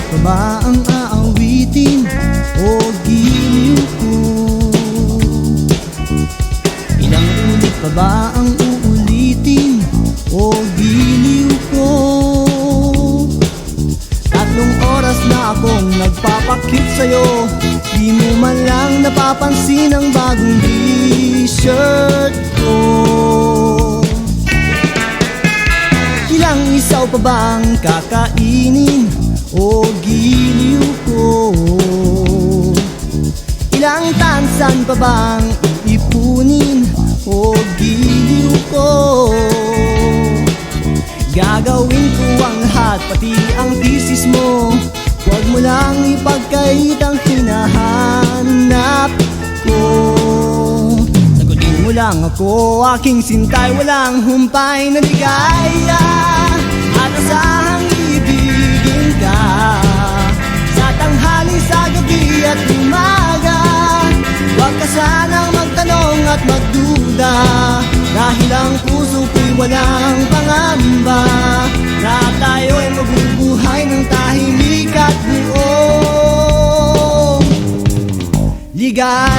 pa ba ang aawitin o giliw ko? Ilang ulit pa ba ang uulitin o giliw ko? 3 oras na akong nagpapakit sa'yo, di mo man lang napapansin ang bagong t-shirt ko. Ilang isaw pa bang kakainin o giliw ko? Ilang tansan pa bang iipunin o giliw ko? Gagawin ko ang lahat, pati ang thesis mo. Huwag mo lang ipagkait ang hinahanap ko. Sagutin mo lang ako, aking sintay, walang humpay na ligaya. At asahang ibigin ka sa tanghali, sa gabi at umaga. Huwag ka sanang magtanong at magduda, dahil ang puso ko'y walang pangamba na tayo'y mabubuhay ng tahimik at buong ligaya.